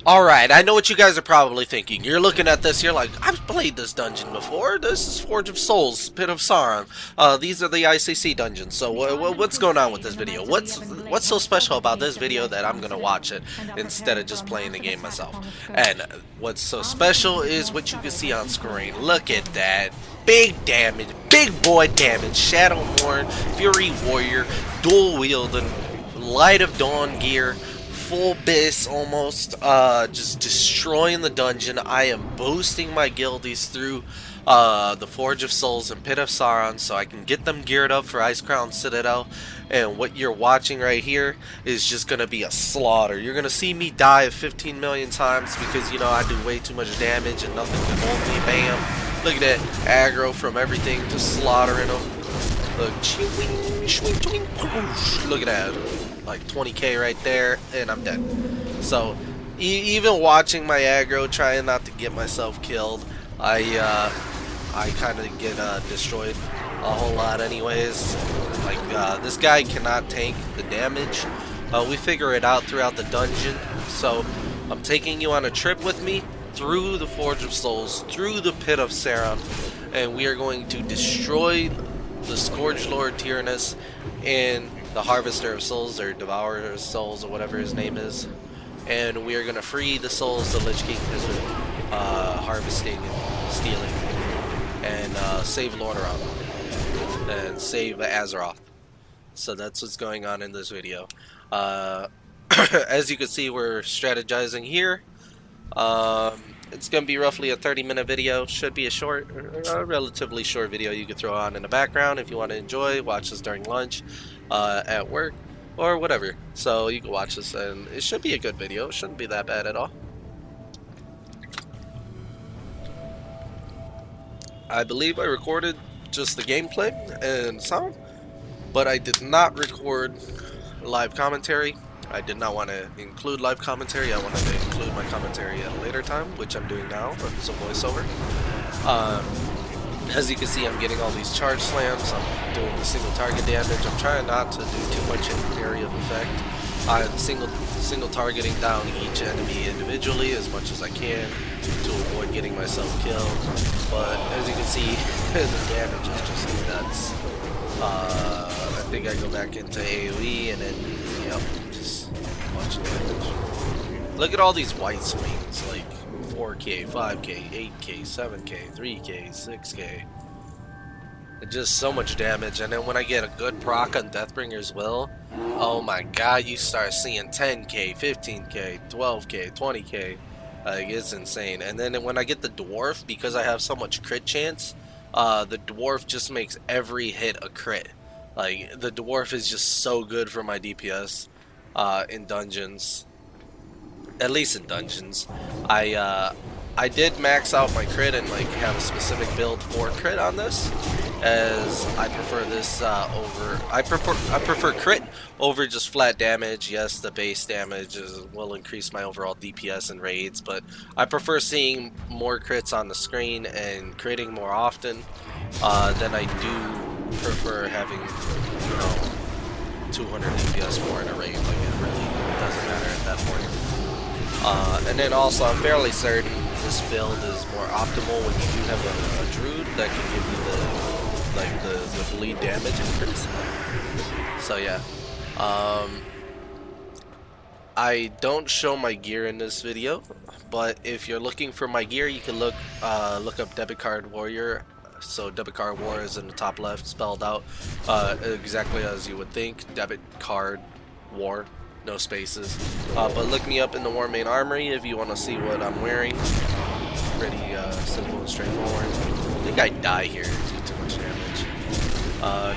Alright, I know what you guys are probably thinking. You're looking at this, you're like, I've played this dungeon before. This is Forge of Souls, Pit of Sauron. These are the ICC dungeons. So what's going on with this video? What's so special about this video that I'm gonna watch it instead of just playing the game myself? And what's so special is what you can see on screen. Look at that. Big damage, big boy damage, Shadowmourne, Fury Warrior, dual wielding, Light of Dawn gear, full bis almost, just destroying the dungeon. I am boosting my guildies through the Forge of Souls and Pit of Sauron so I can get them geared up for Icecrown Citadel. And what you're watching right here is just going to be a slaughter. You're going to see me die 15 million times because, you know, I do way too much damage and nothing can hold me. Bam. Look at that aggro from everything, just slaughtering them. Look, look at that. Like 20k right there, and I'm dead. So, even watching my aggro, trying not to get myself killed, I kind of get destroyed a whole lot anyways. Like, this guy cannot tank the damage. We figure it out throughout the dungeon. So, I'm taking you on a trip with me through the Forge of Souls, through the Pit of Sauron, and we are going to destroy the Scourge Lord Tyrannus and the Harvester of Souls, or Devourer of Souls, or whatever his name is. And we are going to free the souls the Lich King has been harvesting and stealing. And save Lordaeron. And save Azeroth. So that's what's going on in this video. As you can see, we're strategizing here. It's going to be roughly a 30-minute video. Should be a relatively short video you could throw on in the background if you want to enjoy. Watch this during lunch, at work, or whatever. So you can watch this, and it should be a good video. It shouldn't be that bad at all. I believe I recorded just the gameplay and sound, but I did not record live commentary. I did not want to include live commentary. I wanted to include my commentary at a later time, which I'm doing now, so voiceover. As you can see, I'm getting all these charge slams. I'm doing the single target damage. I'm trying not to do too much area of effect. I'm single targeting down each enemy individually as much as I can to avoid getting myself killed. But as you can see, the damage is just nuts. I think I go back into AoE and then, yep, just watch damage. Look at all these white swings, like 4k, 5k, 8k, 7k, 3k, 6k. It's just so much damage. And then when I get a good proc on Deathbringer's Will, oh my god, you start seeing 10k, 15k, 12k, 20k. Like, it's insane. And then when I get the Dwarf, because I have so much crit chance, the Dwarf just makes every hit a crit. Like, the Dwarf is just so good for my DPS in dungeons. At least in dungeons. I did max out my crit and like have a specific build for crit on this, as I prefer this over. I prefer crit over just flat damage. Yes, the base damage will increase my overall DPS and raids, but I prefer seeing more crits on the screen and critting more often than I do prefer having, you know, 200 DPS more in a raid. Like, it really doesn't matter at that point. And then also, I'm fairly certain this build is more optimal when you do have a druid that can give you the bleed damage increase. So yeah, I don't show my gear in this video, but if you're looking for my gear, you can look up Debit Card Warrior. So Debit Card War is in the top left, spelled out exactly as you would think. Debit Card War. No spaces. But look me up in the War Main Armory if you want to see what I'm wearing. Pretty simple and straightforward. I think I die here, do too much damage.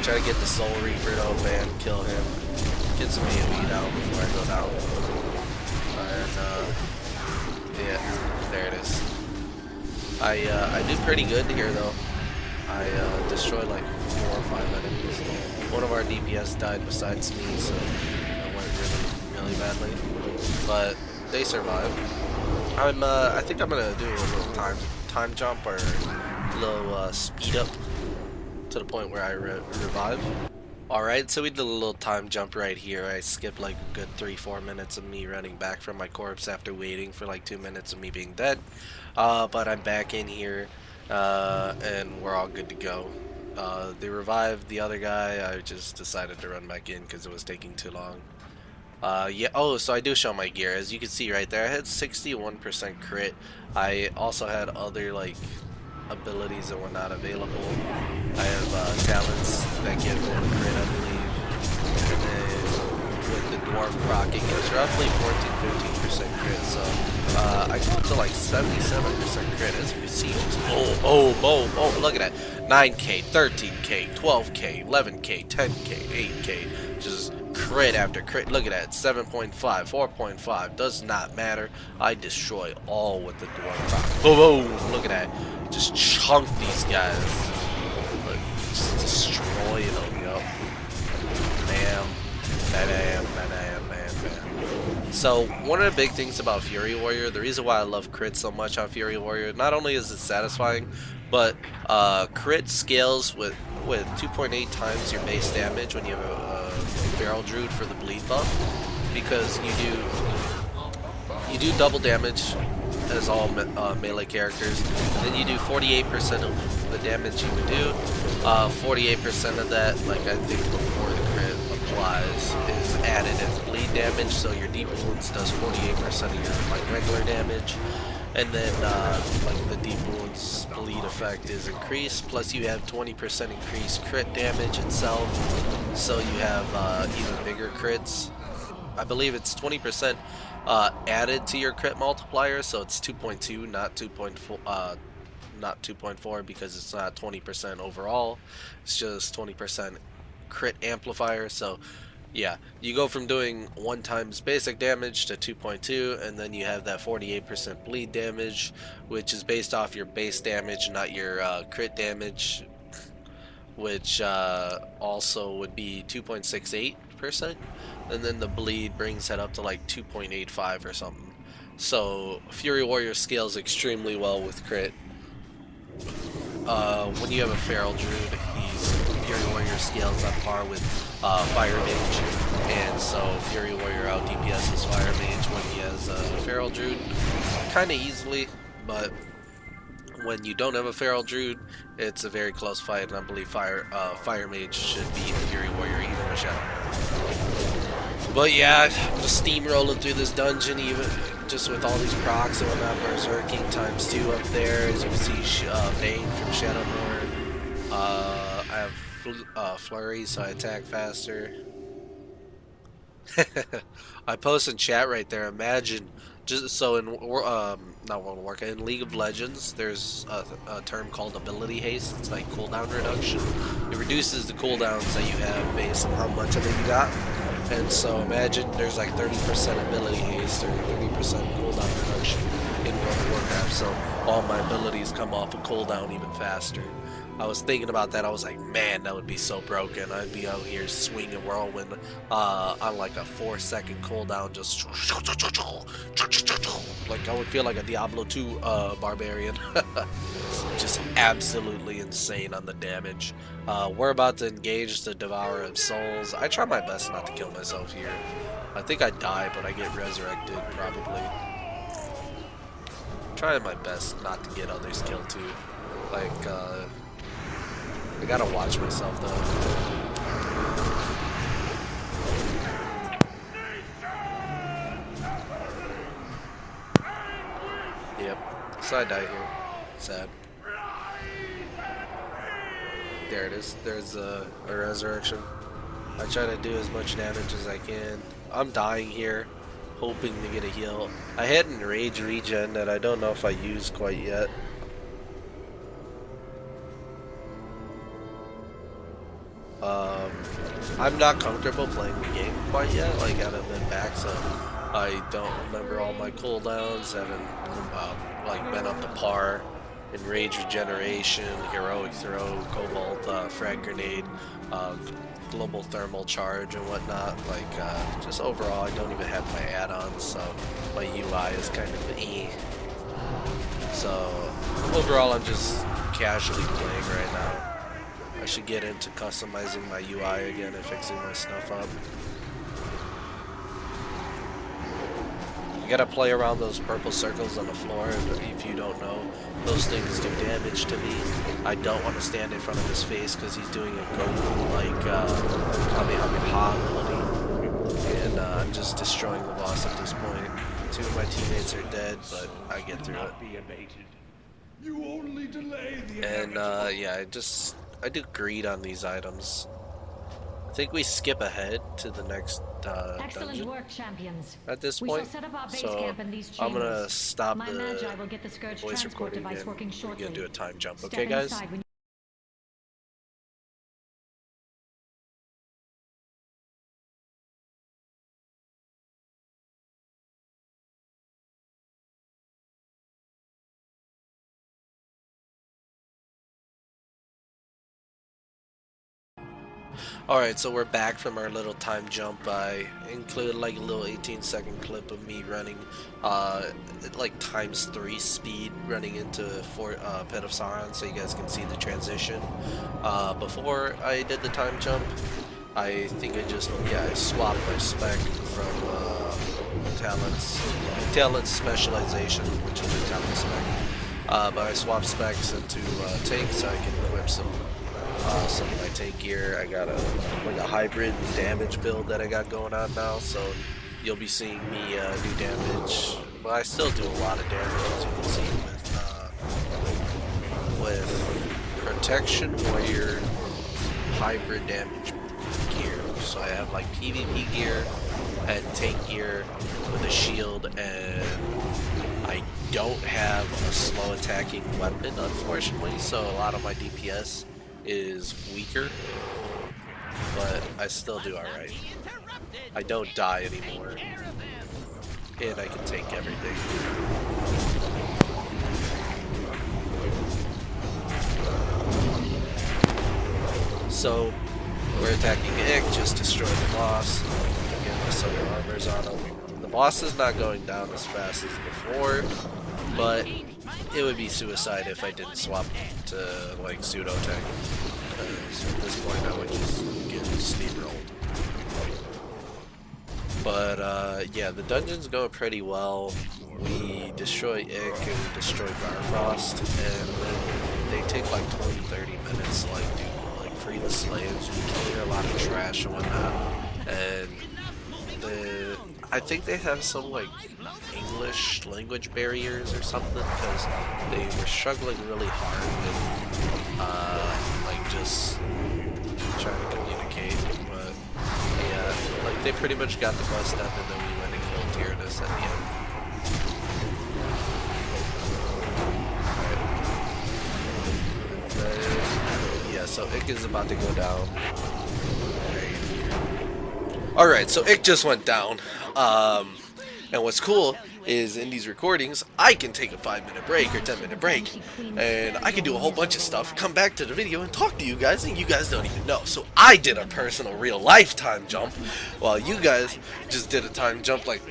Try to get the Soul Reaper though, man, kill him. Get some AoE down before I go down. And yeah, there it is. I did pretty good here though. I destroyed like 4 or 5 enemies. One of our DPS died besides me, so it went really badly, but they survived. I think I'm gonna do a little time jump or a little speed up to the point where I revive. Alright, so we did a little time jump right here. I skipped like a good 3-4 minutes of me running back from my corpse after waiting for like 2 minutes of me being dead. But I'm back in here, and we're all good to go. They revived the other guy. I just decided to run back in because it was taking too long. Yeah, oh, so I do show my gear. As you can see right there, I had 61% crit. I also had other, like, abilities that were not available. I have talents that get more crit, I believe. And then with the dwarf proccing, it was roughly 14-15% crit. So I go up to like 77% crit, as you can see. Just boom, boom, boom, boom. Look at that. 9k, 13k, 12k, 11k, 10k, 8k. Just crit after crit. Look at that. 7.5, 4.5. Does not matter. I destroy all with the dwarf proc. Boom, boom. Look at that. Just chunk these guys. Look, just destroy them, yo. Bam. Bam, bam, bam, bam. So, one of the big things about Fury Warrior, the reason why I love crit so much on Fury Warrior, not only is it satisfying, but crit scales with 2.8 times your base damage when you have a Feral Druid for the bleed buff, because you do double damage as all melee characters, and then you do 48% of the damage you would do. 48% of that, like I think before the crit applies, is added as bleed damage, so your deep wounds does 48% of your like regular damage, and then like the deep wounds bleed effect is increased, plus you have 20% increased crit damage itself, so you have even bigger crits. I believe it's 20% added to your crit multiplier, so it's 2.2, not 2.4. Not 2.4 because it's not 20% overall. It's just 20% crit amplifier. So yeah, you go from doing 1 times basic damage to 2.2, and then you have that 48% bleed damage, which is based off your base damage, not your crit damage, which also would be 2.68%, and then the bleed brings that up to like 2.85 or something. So Fury Warrior scales extremely well with crit. When you have a Feral Druid, Fury Warrior scales on par with Fire Mage, and so Fury Warrior out DPS's Fire Mage when he has a Feral Druid kind of easily, but when you don't have a Feral Druid, it's a very close fight, and I believe Fire Mage should beat Fury Warrior even with Shadow. But yeah, I'm just steamrolling through this dungeon, even just with all these procs and whatnot. Berserking ×2 up there, as you can see. Bane from Shadowborn. I have Flurry, so I attack faster. I post in chat right there. Imagine, just so in not World of Warcraft, in League of Legends, there's a term called ability haste. It's like cooldown reduction. It reduces the cooldowns that you have based on how much of it you got. And so imagine there's like 30% ability haste or 30% cooldown reduction in World of Warcraft. So all my abilities come off a cooldown even faster. I was thinking about that. I was like, man, that would be so broken. I'd be out here swinging Whirlwind on like a 4-second cooldown, just like I would feel like a Diablo 2 barbarian. Just absolutely insane on the damage. We're about to engage the Devourer of Souls. I try my best not to kill myself here. I think I die, but I get resurrected probably. Trying my best not to get others killed too. Like, I gotta watch myself though. Yep. So I die here. Sad. There it is. There's a resurrection. I try to do as much damage as I can. I'm dying here, hoping to get a heal. I had an rage regen that I don't know if I used quite yet. I'm not comfortable playing the game quite yet. Like, I haven't been back, so I don't remember all my cooldowns. Haven't like been up to par in rage regeneration, heroic throw, cobalt frag grenade, global thermal charge, and whatnot. Like, just overall, I don't even have my add-ons, so my UI is kind of So overall, I'm just casually playing right now. I should get into customizing my UI again and fixing my stuff up. You gotta play around those purple circles on the floor. If you don't know, those things do damage to me. I don't want to stand in front of his face because he's doing a Goku like Kamehameha ability, and I'm just destroying the boss at this point. 2 of my teammates are dead, but I get through it. You only delay the And yeah, I do greed on these items. I think we skip ahead to the next dungeon work, champions. at this point. So I'm gonna stop the voice recording and we're gonna do a time jump. Okay, guys? Alright, so we're back from our little time jump. I included like a little 18-second clip of me running like ×3 speed running into Pit of Sauron so you guys can see the transition. Before I did the time jump, I think I swapped my spec from talents specialization, which is a talent spec. But I swapped specs into tank so I can equip some of my tank gear. I got a hybrid damage build that I got going on now, so you'll be seeing me do damage. But I still do a lot of damage, as you can see with protection warrior hybrid damage gear. So I have like PvP gear and tank gear with a shield, and I don't have a slow attacking weapon, unfortunately, so a lot of my DPS is weaker, but I still do alright. I don't die anymore, and I can take everything. So we're attacking Ick, just destroy the boss, get my Sunder Armors on him. The boss is not going down as fast as before, but it would be suicide if I didn't swap to like pseudo tech. At this point I would just get steamrolled. But yeah, the dungeon's going pretty well. We destroy Ick and we destroy Garfrost, and then they take like 20-30 minutes to like do like free the slaves. We clear a lot of trash and whatnot. And I think they have some like English language barriers or something, because they were struggling really hard with like just trying to communicate. But yeah, like they pretty much got the bust up, and then we went and killed Tyrannus at the end. Right. Yeah, so Ick is about to go down. Alright, so Ick just went down. And what's cool is in these recordings, I can take a 5-minute break or 10-minute break, and I can do a whole bunch of stuff, come back to the video and talk to you guys, and you guys don't even know. So I did a personal real life time jump, while you guys just did a time jump like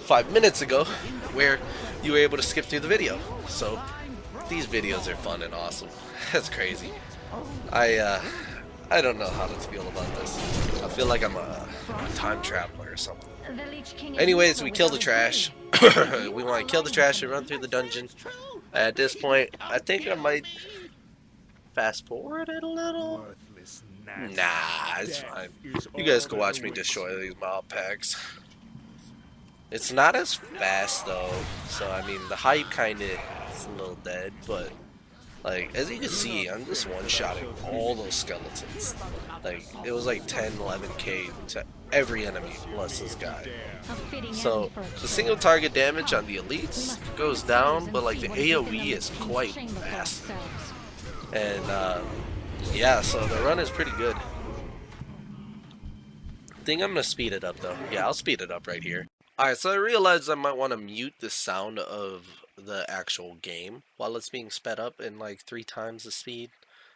5 minutes ago, where you were able to skip through the video. So these videos are fun and awesome. That's crazy. I don't know how to feel about this. I feel like I'm a time traveler or something. Anyways, we kill the trash. We want to kill the trash and run through the dungeon. At this point, I think I might fast forward it a little. Nah, it's fine. You guys can watch me destroy these mob packs. It's not as fast though, so I mean the hype kinda is a little dead, but like, as you can see, I'm just one-shotting all those skeletons. Like, it was like 10, 11k to every enemy, plus this guy. So, the single target damage on the elites goes down, but like the AoE is quite massive. And, yeah, so the run is pretty good. I think I'm gonna speed it up though. Yeah, I'll speed it up right here. Alright, so I realized I might want to mute the sound of the actual game while it's being sped up in like 3 times the speed.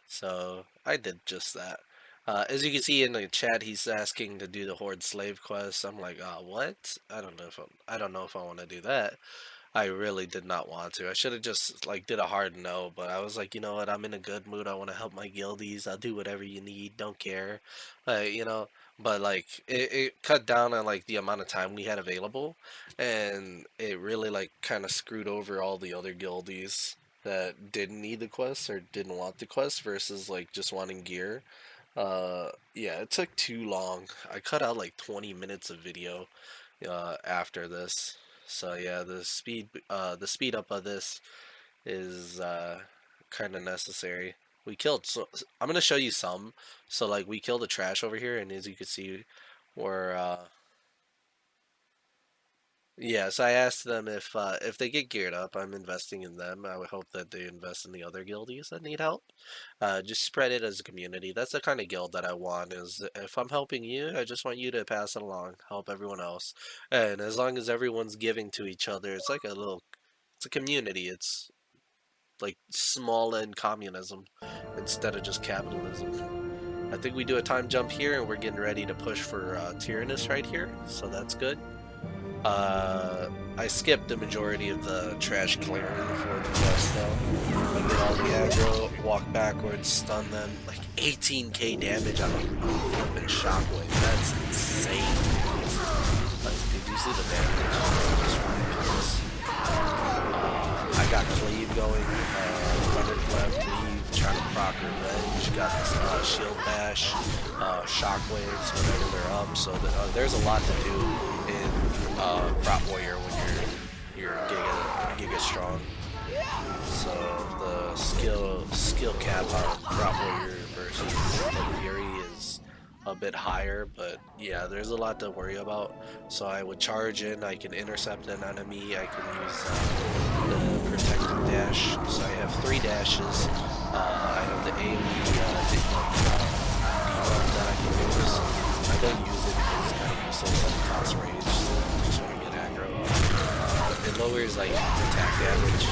So I did just that. As you can see in the chat, he's asking to do the Horde slave quest. I'm like, what? I don't know if I want to do that. I really did not want to. I should have just like did a hard no, but I was like, you know what? I'm in a good mood. I want to help my guildies. I'll do whatever you need. Don't care, you know. But like it cut down on like the amount of time we had available, and it really like kind of screwed over all the other guildies that didn't need the quest or didn't want the quest versus like just wanting gear. Yeah, it took too long. I cut out like 20 minutes of video after this. So yeah, the speed up of this is kind of necessary. We killed. So I'm gonna show you some. So like we killed the trash over here, and as you can see, we're yeah. So I asked them if they get geared up, I'm investing in them. I would hope that they invest in the other guildies that need help. Just spread it as a community. That's the kind of guild that I want. Is if I'm helping you, I just want you to pass it along, help everyone else, and as long as everyone's giving to each other, it's like a little, it's a community. It's like small end communism instead of just capitalism. I think we do a time jump here, and we're getting ready to push for Tyrannus right here, so that's good. I skipped the majority of the trash clearing for the quest though. I did all the aggro, walk backwards, stun them, like 18k damage on a flippin' shockwave. That's insane. Like, did you see the damage? Just ridiculous. I got Cleave going, Thunderclap, Cleave, trying to proc revenge, got this shield bash, shockwaves whenever they're up, so that, there's a lot to do in Prop Warrior when you're giga strong. So the skill cap on Prop Warrior versus like Fury is a bit higher, but yeah, there's a lot to worry about. So I would charge in, I can intercept an enemy, I can use the protective dash. So I have 3 dashes. I have the AoE that I can use. I don't use it because it's kind of useless on cost range, so I just want to get aggro. It lowers like attack damage.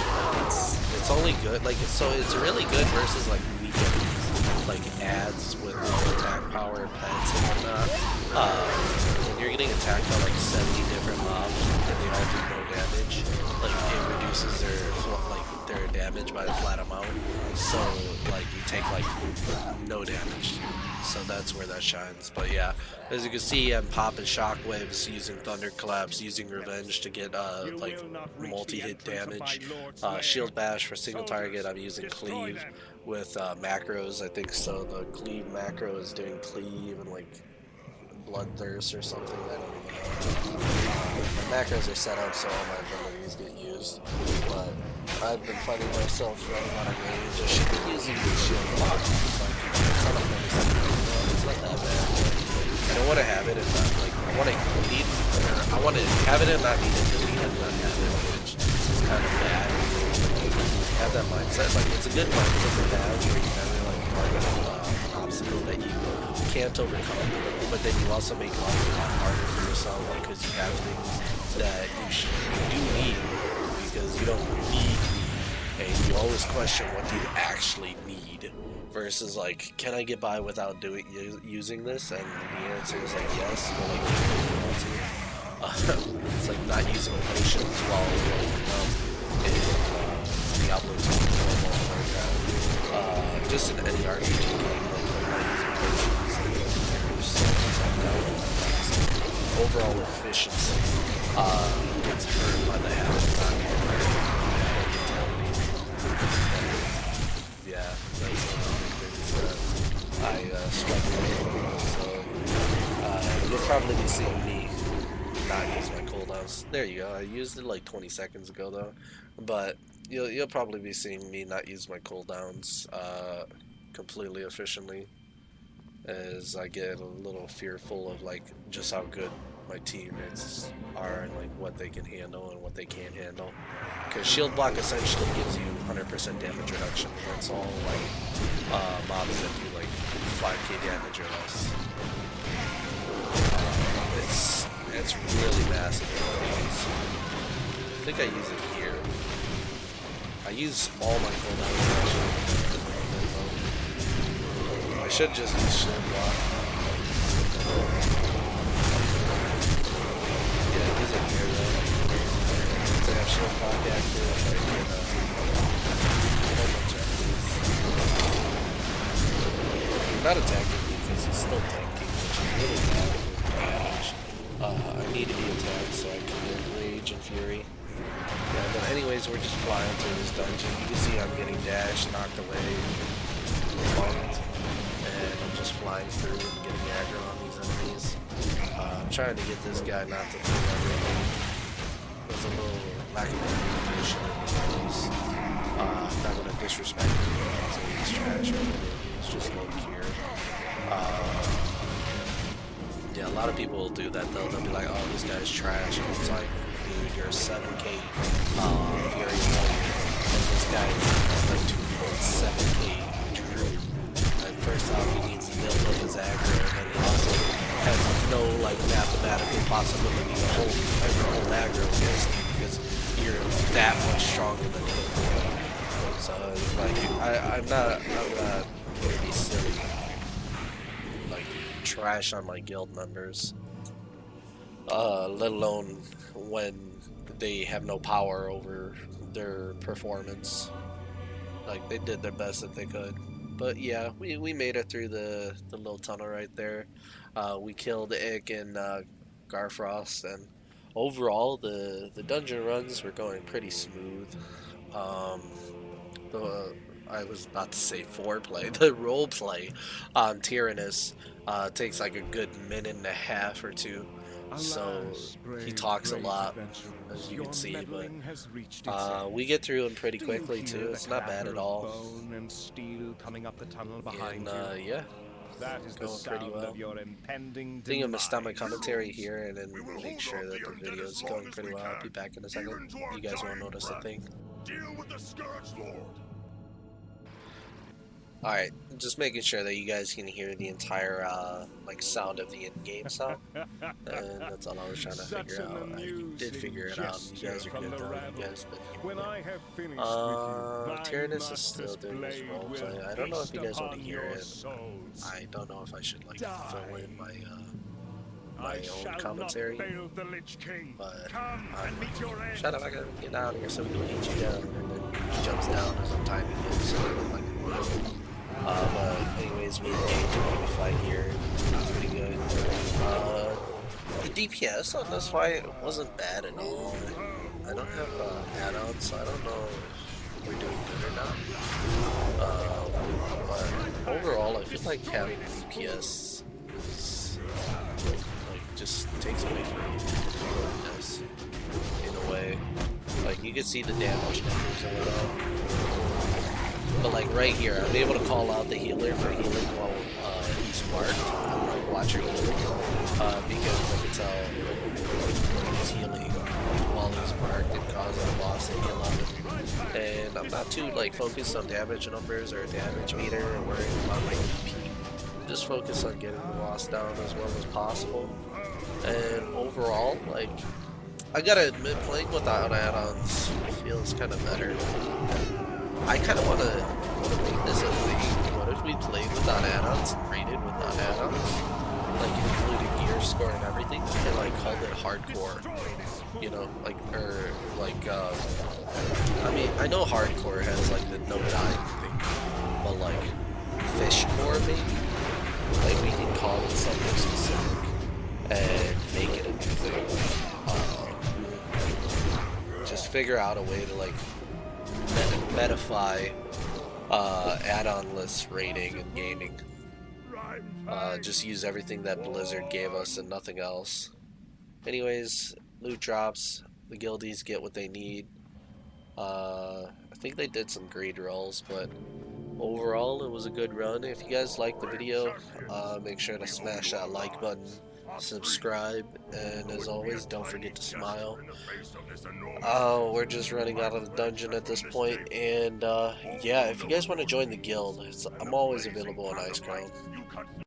It's only good, like it's really good versus like weak enemies, like ads with attack power, pets and whatnot. When you're getting attacked by like 70 different mobs and they all do no damage, like it reduces their damage by a flat amount. So like you take like no damage. So that's where that shines. But yeah, as you can see, I'm popping shockwaves, using thunderclaps, using revenge to get like multi-hit damage. Shield bash for single target. I'm using cleave with macros. I think so. The cleave macro is doing cleave and like bloodthirst or something. I don't even know. My macros are set up so all my abilities get used, but I've been finding myself running out of range. I should be using the shield block. It's not that bad. I don't want to have it and not like I want to need, or I want to have it and not need it, delete it and not have it, which is kind of bad. Have that mindset. Like it's a good mindset to have where you have like an obstacle that you can't overcome, but then you also make life a lot harder for yourself because you have things that you do need because you don't need, and you always question what do you actually need versus like, can I get by without using this? And the answer is like yes, but like you want to. It's like not using potions while in Diablo 2 normal or just in any RPG game, like not using potions. Overall efficiency gets hurt by the habit of not yeah, that's one of the things that I struggle with. So you'll probably be seeing me not use my cooldowns. There you go. I used it like 20 seconds ago though, but you'll probably be seeing me not use my cooldowns completely efficiently, as I get a little fearful of like just how good my teammates are and like what they can handle and what they can't handle. Because shield block essentially gives you 100% damage reduction. That's all like mobs that do like 5k damage or less. It's really massive. I think I use it here. I use all my cooldowns actually. I should just use shield block. Yeah, use it here though. to have shield block active. I can a whole bunch of these. Not attacking because he's still tanking, which is really bad for damage. I need to be attacked so I can get rage and fury. Yeah, but anyways, we're just flying through this dungeon. You can see I'm getting dashed, knocked away, bumped, and I'm just flying through and getting aggro on these enemies. I'm trying to get this guy not to do everything. There's a little lack of communication in the news. I'm not going to disrespect him because he's trash or whatever. He's just low gear. Yeah, a lot of people will do that though. They'll be like, oh, this guy's trash. And it's like, dude, you're a 7k Fury Warrior. And this guy is like 2.7k Druid. And first off, he needs to build up his aggro, and he also has no like mathematical possibility to hold aggro against you because you're that much stronger than him. So like, I'm not gonna be silly. Like, trash on my guild members, let alone when they have no power over their performance. Like, they did their best that they could. But yeah, we made it through the little tunnel right there. We killed Ick and Garfrost, and overall the dungeon runs were going pretty smooth. I was about to say foreplay. The roleplay on Tyrannus takes like a good minute and a half or two. So he talks a lot, as you can see, but we get through him pretty quickly too. It's not bad at all. And yeah, going pretty well. Thinking of my stomach commentary here and then make sure that the video is going pretty well. I'll be back in a second. You guys won't notice a thing. Deal with the Scourge Lord. Alright, just making sure that you guys can hear the entire like sound of the in-game sound, and that's all I was trying to figure out. I did figure it out. You guys are good though. You guys been hearing me. Tyrannus is still doing his roleplay. I don't know if you guys want to hear it. I don't know if I should like fill in my my own commentary, but shut up! I gotta get down here so we can beat you down. And then he jumps down as I'm timing him, so I look like a wolf. But anyways, we engaged in a fight here. Pretty good. The DPS on this fight wasn't bad at all. I don't have add-ons, so I don't know if we're doing good or not. But overall, I feel like having DPS is like just takes away from this in a way. Like, you can see the damage numbers and whatnot. But like right here, I'm able to call out the healer for healing while he's marked. I'm like, watch your healing, because I can tell he's healing while he's marked and causing the boss to heal up. And I'm not too like focused on damage numbers or damage meter or worrying about my EP. Just focus on getting the boss down as well as possible. And overall, like, I gotta admit, playing without add-ons feels kind of better. I kind of want to make this a thing. What if we played without add-ons and rated without add-ons? Like, including gear score and everything, and like called it hardcore. You know, like, or like, I mean, I know hardcore has like the no dying thing, but like, Fishbro maybe? Like, we can call it something specific and make it a new thing. Just figure out a way to like metify add-on list rating and gaming. Just use everything that Blizzard gave us and nothing else. Anyways, loot drops, the guildies get what they need. I think they did some greed rolls, but overall it was a good run. If you guys liked the video, make sure to smash that like button, subscribe, and as always, don't forget to smile. We're just running out of the dungeon at this point, and yeah, if you guys want to join the guild, I'm always available on Ice Crown.